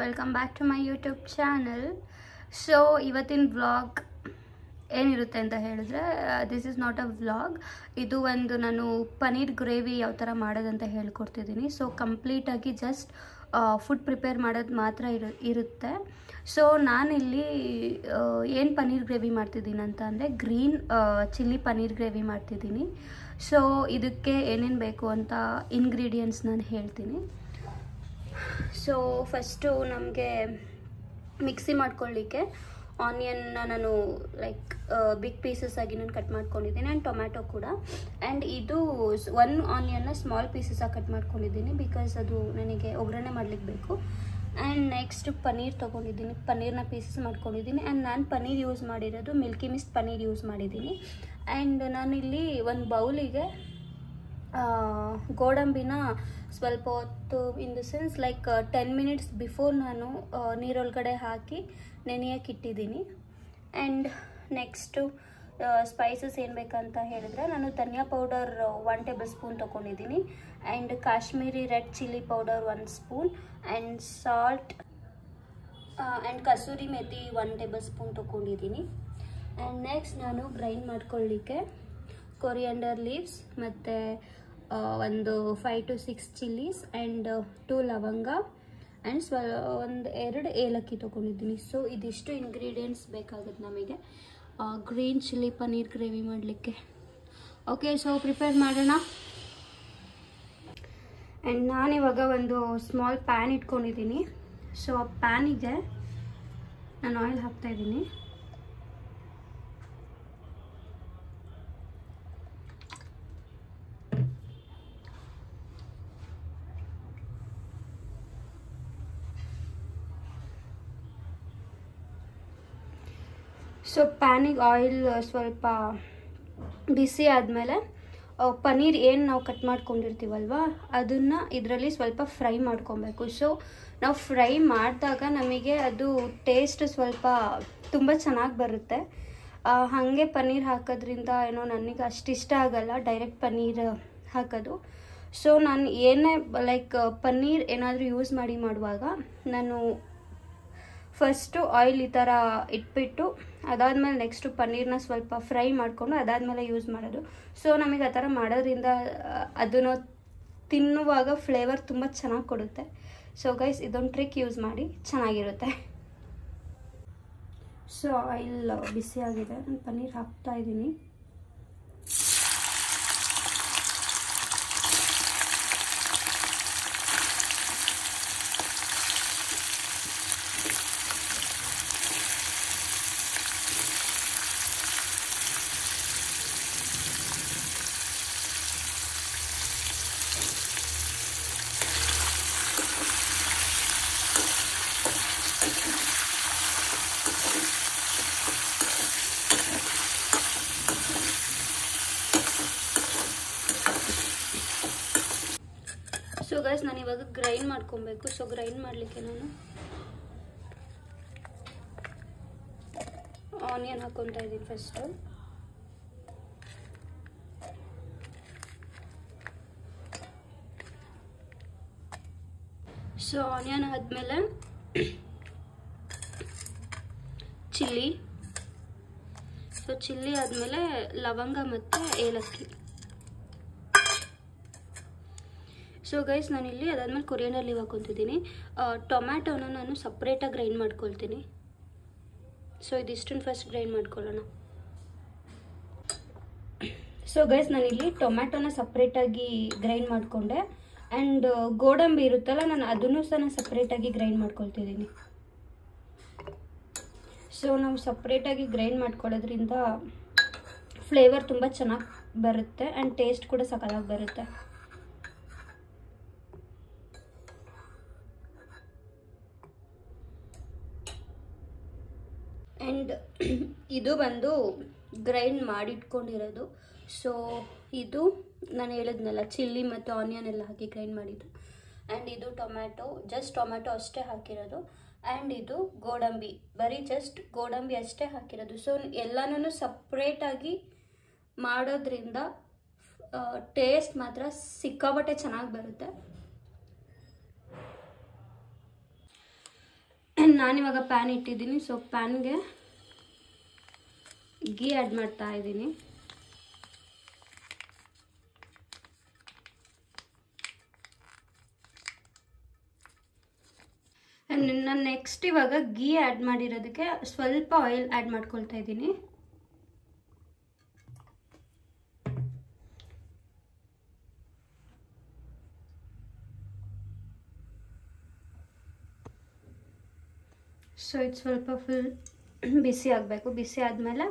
Welcome back to my YouTube channel. So ಇವತ್ತಿನ vlog ಏನಿರುತ್ತೆ ಅಂತ ಹೇಳಿದ್ರೆ, this is not a vlog. ಇದು ಒಂದು ನಾನು ಪನ್ನೀರ್ ಗ್ರೇವಿ ಯಾವ ಥರ ಮಾಡೋದಂತ ಹೇಳ್ಕೊಡ್ತಿದ್ದೀನಿ. ಸೊ ಕಂಪ್ಲೀಟಾಗಿ ಜಸ್ಟ್ ಫುಡ್ ಪ್ರಿಪೇರ್ ಮಾಡೋದು ಮಾತ್ರ ಇರುತ್ತೆ. ಸೊ ನಾನಿಲ್ಲಿ ಏನು ಪನ್ನೀರ್ ಗ್ರೇವಿ ಮಾಡ್ತಿದ್ದೀನಿ ಅಂತ ಅಂದರೆ ಗ್ರೀನ್ ಚಿಲ್ಲಿ ಪನ್ನೀರ್ ಗ್ರೇವಿ ಮಾಡ್ತಿದ್ದೀನಿ. ಸೊ ಇದಕ್ಕೆ ಏನೇನು ಬೇಕು ಅಂತ ಇಂಗ್ರೀಡಿಯೆಂಟ್ಸ್ ನಾನು ಹೇಳ್ತೀನಿ. ಸೊ ಫಸ್ಟು ನಮಗೆ ಮಿಕ್ಸಿ ಮಾಡ್ಕೊಳ್ಳಿಕ್ಕೆ ಆನಿಯನ್ನ ನಾನು ಲೈಕ್ ಬಿಗ್ ಪೀಸಸ್ ಆಗಿ ನಾನು ಕಟ್ ಮಾಡ್ಕೊಂಡಿದ್ದೀನಿ, ಆ್ಯಂಡ್ ಟೊಮ್ಯಾಟೊ ಕೂಡ. ಆ್ಯಂಡ್ ಇದು ಒನ್ ಆನಿಯನ್ನ ಸ್ಮಾಲ್ ಪೀಸಸ್ಸಾಗಿ ಕಟ್ ಮಾಡ್ಕೊಂಡಿದ್ದೀನಿ, ಬಿಕಾಸ್ ಅದು ನನಗೆ ಒಗ್ಗರಣೆ ಮಾಡಲಿಕ್ಕೆ ಬೇಕು. ಆ್ಯಂಡ್ ನೆಕ್ಸ್ಟ್ ಪನ್ನೀರ್ ತೊಗೊಂಡಿದ್ದೀನಿ, ಪನ್ನೀರ್ನ ಪೀಸಸ್ ಮಾಡ್ಕೊಂಡಿದ್ದೀನಿ. ಆ್ಯಂಡ್ ನಾನು ಪನ್ನೀರ್ ಯೂಸ್ ಮಾಡಿರೋದು ಮಿಲ್ಕಿ ಮಿಸ್ಟ್ ಪನ್ನೀರ್ ಯೂಸ್ ಮಾಡಿದ್ದೀನಿ. ಆ್ಯಂಡ್ ನಾನಿಲ್ಲಿ ಒಂದು ಬೌಲಿಗೆ ಗೋಡಂಬಿನ ಸ್ವಲ್ಪ ಹೊತ್ತು, in the sense like 10 minutes before ನಾನು ನೀರೊಳಗಡೆ ಹಾಕಿ ನೆನೆಯಕ್ಕೆ ಇಟ್ಟಿದ್ದೀನಿ. ಆ್ಯಂಡ್ ನೆಕ್ಸ್ಟು ಸ್ಪೈಸಸ್ ಏನು ಬೇಕಂತ ಹೇಳಿದ್ರೆ, ನಾನು ಧನಿಯಾ ಪೌಡರ್ 1 ಟೇಬಲ್ ಸ್ಪೂನ್ ತೊಗೊಂಡಿದ್ದೀನಿ. And Kashmiri red chilli powder 1 spoon, and salt and kasuri methi 1 table spoon ತೊಗೊಂಡಿದ್ದೀನಿ. ಆ್ಯಂಡ್ ನೆಕ್ಸ್ಟ್ ನಾನು ಗ್ರೈಂಡ್ ಮಾಡ್ಕೊಳ್ಳಿಕ್ಕೆ ಕೊರಿಯಾಂಡರ್ ಲೀವ್ಸ್ ಮತ್ತು ಒಂದು 5 to 6 ಚಿಲ್ಲೀಸ್ ಆ್ಯಂಡ್ 2 ಲವಂಗ ಆ್ಯಂಡ್ ಒಂದು 2 ಏಲಕ್ಕಿ ತೊಗೊಂಡಿದ್ದೀನಿ. ಸೊ ಇದಿಷ್ಟು ಇಂಗ್ರೀಡಿಯೆಂಟ್ಸ್ ಬೇಕಾಗುತ್ತೆ ನಮಗೆ ಗ್ರೀನ್ ಚಿಲ್ಲಿ ಪನ್ನೀರ್ ಗ್ರೇವಿ ಮಾಡಲಿಕ್ಕೆ. ಓಕೆ, ಸೊ ಪ್ರಿಪೇರ್ ಮಾಡೋಣ. ಆ್ಯಂಡ್ ನಾನಿವಾಗ ಒಂದು ಸ್ಮಾಲ್ ಪ್ಯಾನ್ ಇಟ್ಕೊಂಡಿದ್ದೀನಿ. ಸೊ ಆ ಪ್ಯಾನಿಗೆ ನಾನು ಆಯಿಲ್ ಹಾಕ್ತಾಯಿದ್ದೀನಿ. ಸೊ ಪ್ಯಾನಿಗೆ ಆಯಿಲ್ ಸ್ವಲ್ಪ ಬಿಸಿ ಆದಮೇಲೆ ಪನ್ನೀರ್ ಏನು ನಾವು ಕಟ್ ಮಾಡ್ಕೊಂಡಿರ್ತೀವಲ್ವ ಅದನ್ನು ಇದರಲ್ಲಿ ಸ್ವಲ್ಪ ಫ್ರೈ ಮಾಡ್ಕೊಬೇಕು. ಸೊ ನಾವು ಫ್ರೈ ಮಾಡಿದಾಗ ನಮಗೆ ಅದು ಟೇಸ್ಟ್ ಸ್ವಲ್ಪ ತುಂಬ ಚೆನ್ನಾಗಿ ಬರುತ್ತೆ. ಹಾಗೆ ಪನ್ನೀರ್ ಹಾಕೋದ್ರಿಂದ ಏನೋ ನನಗೆ ಅಷ್ಟು ಇಷ್ಟ ಆಗಲ್ಲ ಡೈರೆಕ್ಟ್ ಪನ್ನೀರ್ ಹಾಕೋದು. ಸೊ ನಾನು ಏನೇ ಲೈಕ್ ಪನ್ನೀರ್ ಏನಾದರೂ ಯೂಸ್ ಮಾಡುವಾಗ ನಾನು ಫಸ್ಟು ಆಯಿಲ್ ಈ ಥರ ಇಟ್ಬಿಟ್ಟು ಅದಾದಮೇಲೆ ನೆಕ್ಸ್ಟು ಪನ್ನೀರ್ನ ಸ್ವಲ್ಪ ಫ್ರೈ ಮಾಡಿಕೊಂಡು ಅದಾದಮೇಲೆ ಯೂಸ್ ಮಾಡೋದು. ಸೊ ನಮಗೆ ಆ ಥರ ಮಾಡೋದ್ರಿಂದ ಅದನ್ನು ತಿನ್ನುವಾಗ ಫ್ಲೇವರ್ ತುಂಬ ಚೆನ್ನಾಗಿ ಕೊಡುತ್ತೆ. ಸೊ ಗೈಸ್, ಇದೊಂದು ಟ್ರಿಕ್ ಯೂಸ್ ಮಾಡಿ, ಚೆನ್ನಾಗಿರುತ್ತೆ. ಸೊ ಆಯಿಲ್ ಬಿಸಿ ಆಗಿದೆ, ನಾನು ಪನ್ನೀರ್ ಹಾಕ್ತಾ ಇದ್ದೀನಿ. ಸೊ ಗೈಸ್, ನಾನು ಇವಾಗ ಗ್ರೈಂಡ್ ಮಾಡ್ಕೊಬೇಕು. ಸೊ ಗ್ರೈಂಡ್ ಮಾಡಲಿಕ್ಕೆ ನಾನು ಆನಿಯನ್ ಹಾಕ್ಕೊತಾ ಇದ್ದೀನಿ ಫಸ್ಟು. ಸೊ ಆನಿಯನ್ ಆದಮೇಲೆ ಚಿಲ್ಲಿ. ಸೊ ಚಿಲ್ಲಿ ಆದಮೇಲೆ ಲವಂಗ ಮತ್ತು ಏಲಕ್ಕಿ. ಸೊ ಗೈಸ್, ನಾನಿಲ್ಲಿ ಅದಾದಮೇಲೆ ಕೊರಿಯಾಂಡರ್ ಲೀವ್ ಹಾಕ್ಕೊತಿದ್ದೀನಿ. ಟೊಮ್ಯಾಟೋನ ನಾನು ಸಪ್ರೇಟಾಗಿ ಗ್ರೈಂಡ್ ಮಾಡ್ಕೊಳ್ತೀನಿ. ಸೊ ಇದಿಷ್ಟನ್ನು ಫಸ್ಟ್ ಗ್ರೈಂಡ್ ಮಾಡ್ಕೊಳ್ಳೋಣ. ಸೊ ಗೈಸ್, ನಾನಿಲ್ಲಿ ಟೊಮ್ಯಾಟೋನ ಸಪ್ರೇಟಾಗಿ ಗ್ರೈಂಡ್ ಮಾಡಿಕೊಂಡೆ. ಆ್ಯಂಡ್ ಗೋಡಂಬಿ ಇರುತ್ತಲ್ಲ, ನಾನು ಅದನ್ನು ಸಹ ನಾನು ಸಪ್ರೇಟಾಗಿ ಗ್ರೈಂಡ್ ಮಾಡ್ಕೊಳ್ತಿದ್ದೀನಿ. ಸೊ ನಾವು ಸಪ್ರೇಟಾಗಿ ಗ್ರೈಂಡ್ ಮಾಡ್ಕೊಳ್ಳೋದ್ರಿಂದ ಫ್ಲೇವರ್ ತುಂಬ ಚೆನ್ನಾಗಿ ಬರುತ್ತೆ ಆ್ಯಂಡ್ ಟೇಸ್ಟ್ ಕೂಡ ಸಖತ್ತಾಗಿ ಬರುತ್ತೆ. ಆ್ಯಂಡ್ ಇದು ಬಂದು ಗ್ರೈಂಡ್ ಮಾಡಿಟ್ಕೊಂಡಿರೋದು. ಸೊ ಇದು ನಾನು ಹೇಳಿದ್ನಲ್ಲ, ಚಿಲ್ಲಿ ಮತ್ತು ಆನಿಯನ್ ಎಲ್ಲ ಹಾಕಿ ಗ್ರೈಂಡ್ ಮಾಡಿದ್ದು. ಆ್ಯಂಡ್ ಇದು ಟೊಮ್ಯಾಟೊ, ಜಸ್ಟ್ ಟೊಮ್ಯಾಟೊ ಅಷ್ಟೇ ಹಾಕಿರೋದು. ಆ್ಯಂಡ್ ಇದು ಗೋಡಂಬಿ, ಬರೀ ಜಸ್ಟ್ ಗೋಡಂಬಿ ಅಷ್ಟೇ ಹಾಕಿರೋದು. ಸೊ ಎಲ್ಲನೂ ಸಪ್ರೇಟಾಗಿ ಮಾಡೋದ್ರಿಂದ ಟೇಸ್ಟ್ ಮಾತ್ರ ಸಿಕ್ಕಾಪಟ್ಟೆ ಚೆನ್ನಾಗಿ ಬರುತ್ತೆ. ನಾನಿವಾಗ ಪ್ಯಾನ್ ಇಟ್ಟಿದ್ದೀನಿ. ಸೊ ಪ್ಯಾನ್ಗೆ ಗೀ ಆ್ಯಡ್ ಮಾಡ್ತಾ ಇದ್ದೀನಿ. ನಾನು ನೆಕ್ಸ್ಟ್ ಇವಾಗ ಗೀ ಆ್ಯಡ್ ಮಾಡಿರೋದಕ್ಕೆ ಸ್ವಲ್ಪ ಆಯಿಲ್ ಆ್ಯಡ್ ಮಾಡ್ಕೊಳ್ತಾ ಇದ್ದೀನಿ. ಸೊ ಇದು ಸ್ವಲ್ಪ ಫುಲ್ ಬಿಸಿ ಆಗಬೇಕು. ಬಿಸಿ ಆದಮೇಲೆ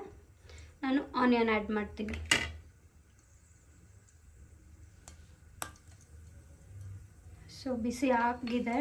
ನಾನು ಆನಿಯನ್ ಆ್ಯಡ್ ಮಾಡ್ತೀನಿ. ಸೊ ಬಿಸಿ ಆಗಿದೆ.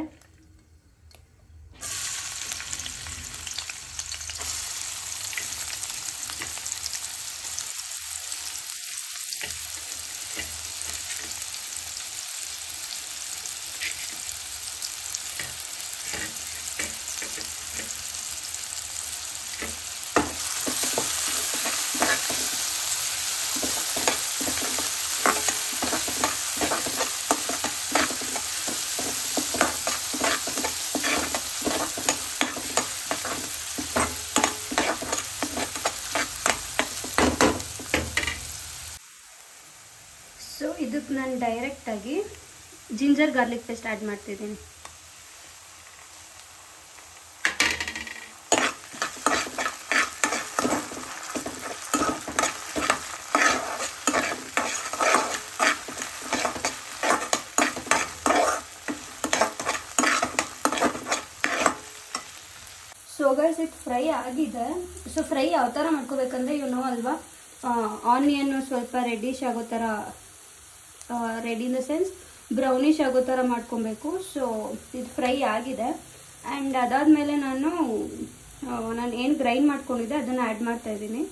ಸೊ ಇದಕ್ಕೆ ನಾನು ಡೈರೆಕ್ಟಾಗಿ ಜಿಂಜರ್ ಗಾರ್ಲಿಕ್ ಪೇಸ್ಟ್ ಆ್ಯಡ್ ಮಾಡ್ತಿದ್ದೀನಿ. ಸೊ ಗೈಸ್ ಇದು ಫ್ರೈ ಆಗಿದೆ. ಸೊ ಫ್ರೈ ಯಾವ ಥರ ಮಾಡ್ಕೋಬೇಕಂದ್ರೆ ಅಲ್ವಾ, ಆನಿಯನ್ ಸ್ವಲ್ಪ ರೆಡ್ಡಿಶ್ ಆಗೋ ಥರ, red in the sense brownish ಆಗೋ ಥರ ಮಾಡ್ಕೊಬೇಕು. ಸೊ ಇದು ಫ್ರೈ ಆಗಿದೆ. ಆ್ಯಂಡ್ ಅದಾದಮೇಲೆ ನಾನು ಏನು ಗ್ರೈಂಡ್ ಮಾಡ್ಕೊಂಡಿದ್ದೆ ಅದನ್ನು ಆ್ಯಡ್ ಮಾಡ್ತಾ ಇದ್ದೀನಿ.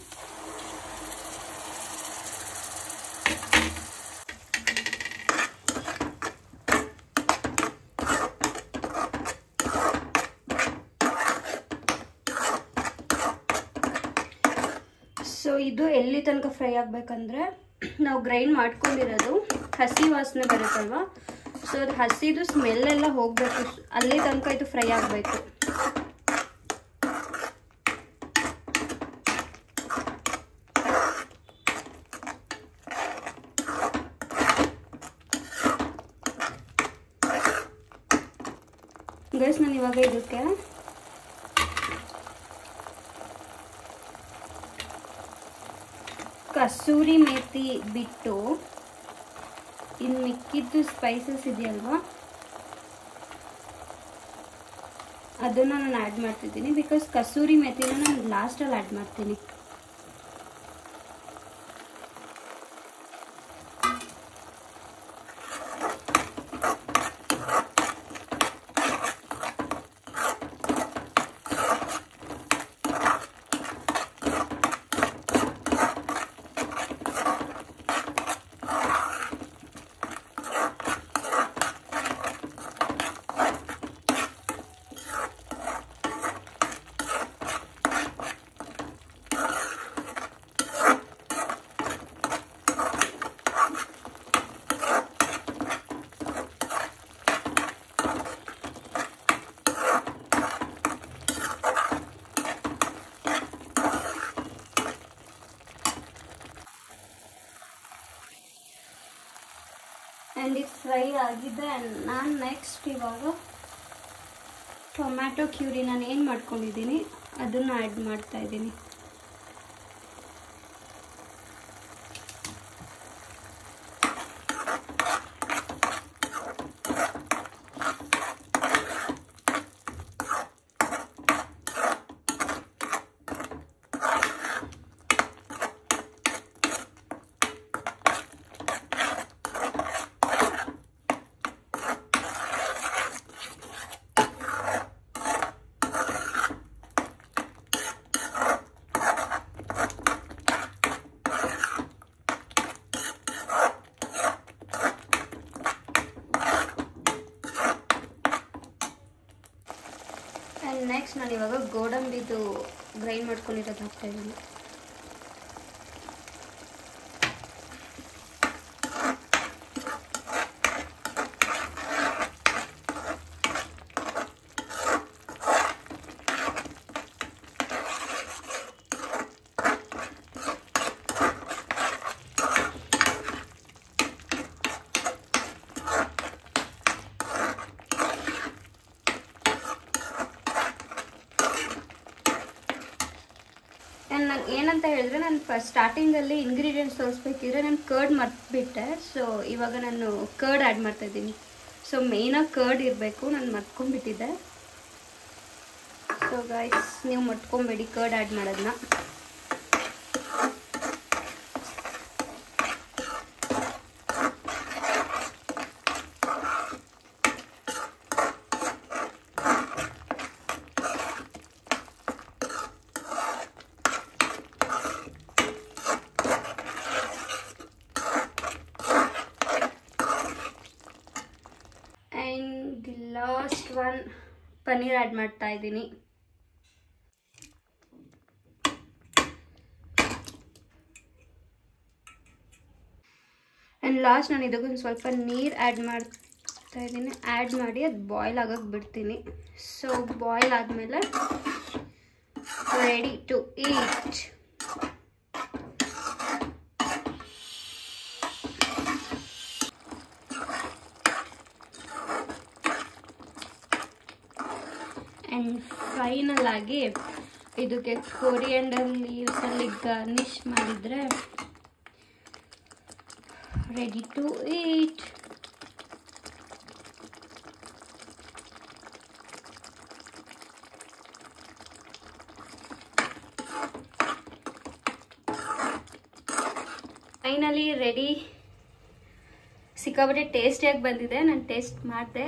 ಸೊ ಇದು ಎಲ್ಲಿ ತನಕ ಫ್ರೈ ಆಗಬೇಕಂದ್ರೆ, ನಾವು ಗ್ರೈಂಡ್ ಮಾಡ್ಕೊಂಡಿರೋದು ಹಸಿ ವಾಸನೆ ಬರುತ್ತಲ್ವ, ಸೊ ಅದು ಹಸಿದು ಸ್ಮೆಲ್ಲೆಲ್ಲ ಹೋಗಬೇಕು, ಅಲ್ಲಿ ತನಕ ಇದು ಫ್ರೈ ಆಗಬೇಕು. ಗೈಸ್ ನಾನು ಇವಾಗ ಇದಕ್ಕೆ ಕಸೂರಿ ಮೇಥಿ ಬಿಟ್ಟು ಇನ್ನು ಮಿಕ್ಕಿದ್ದು ಸ್ಪೈಸಸ್ ಇದೆಯಲ್ವಾ ಅದನ್ನು ನಾನು ಆ್ಯಡ್ ಮಾಡ್ತಿದ್ದೀನಿ. ಬಿಕಾಸ್ ಕಸೂರಿ ಮೇಥಿನ ನಾನು ಲಾಸ್ಟಲ್ಲಿ ಆ್ಯಡ್ ಮಾಡ್ತೀನಿ. ಆ್ಯಂಡ್ ಇದು ಫ್ರೈ ಆಗಿದೆ. ಆ್ಯಂಡ್ ನಾನು ನೆಕ್ಸ್ಟ್ ಇವಾಗ ಟೊಮ್ಯಾಟೊ ಕ್ಯೂರಿ ನಾನು ಏನು ಮಾಡ್ಕೊಂಡಿದ್ದೀನಿ ಅದನ್ನು ಆ್ಯಡ್ ಮಾಡ್ತಾ ಇದ್ದೀನಿ. ಆ್ಯಂಡ್ ನೆಕ್ಸ್ಟ್ ನಾನು ಇವಾಗ ಗೋಡಂಬಿದು ಗ್ರೈಂಡ್ ಮಾಡ್ಕೊಂಡಿರೋದು ಹಾಕ್ತಾಯಿದ್ದೀನಿ. ಆ್ಯಂಡ್ ನಾನು ಏನಂತ ಹೇಳಿದ್ರೆ, ನಾನು ಸ್ಟಾರ್ಟಿಂಗಲ್ಲಿ ಇಂಗ್ರೀಡಿಯೆಂಟ್ಸ್ ತೋರಿಸ್ಬೇಕಿದ್ರೆ ನಾನು ಕರ್ಡ್ ಮರ್ತ್ಬಿಟ್ಟೆ. ಸೊ ಇವಾಗ ನಾನು ಕರ್ಡ್ ಆ್ಯಡ್ ಮಾಡ್ತಾಯಿದ್ದೀನಿ. ಸೊ ಮೇಯ್ನಾಗಿ ಕರ್ಡ್ ಇರಬೇಕು, ನಾನು ಮರ್ತ್ಕೊಂಡ್ಬಿಟ್ಟಿದ್ದೆ. ಸೊ ಗೈಸ್, ನೀವು ಮರ್ತ್ಕೊಂಬೇಡಿ ಕರ್ಡ್ ಆ್ಯಡ್ ಮಾಡೋದನ್ನ. And the last one paneer add ಮಾಡ್ತಾ ಇದ್ದೀನಿ. ಆ್ಯಂಡ್ ಲಾಸ್ಟ್ ನಾನು ಇದಕ್ಕೊಂದು ಸ್ವಲ್ಪ ನೀರು ಆ್ಯಡ್ ಮಾಡ್ತಾ ಇದ್ದೀನಿ. ಆ್ಯಡ್ ಮಾಡಿ ಅದು ಬಾಯ್ಲ್ ಆಗೋಕ್ಕೆ ಬಿಡ್ತೀನಿ. ಸೊ ಬಾಯ್ಲ್ ಆದಮೇಲೆ ready to eat. And final ಆಗಿ ಇದಕ್ಕೆ ಕೊರಿಯಂಡರ್ ಲೀವ್ಸಲ್ಲಿ ಗಾರ್ನಿಷ್ ಮಾಡಿದರೆ ready to eat. Finally ready. ಸಿಕ್ಕಾಪಟ್ಟೆ ಟೇಸ್ಟಿಯಾಗಿ ಬಂದಿದೆ. ನಾನು ಟೇಸ್ಟ್ ಮಾಡಿದೆ.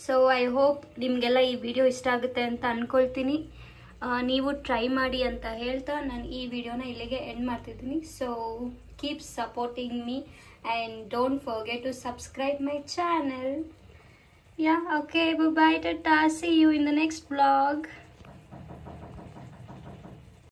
ಸೊ ಐ ಹೋಪ್ ನಿಮಗೆಲ್ಲ ಈ ವಿಡಿಯೋ ಇಷ್ಟ ಆಗುತ್ತೆ ಅಂತ ಅಂದ್ಕೊಳ್ತೀನಿ. ನೀವು ಟ್ರೈ ಮಾಡಿ ಅಂತ ಹೇಳ್ತಾ ನಾನು ಈ ವಿಡಿಯೋನ ಇಲ್ಲಿಗೆ ಎಂಡ್ ಮಾಡ್ತಿದ್ದೀನಿ. So keep supporting me and don't forget to subscribe my channel. Yeah, okay, bye-bye, tata. See you in the next vlog.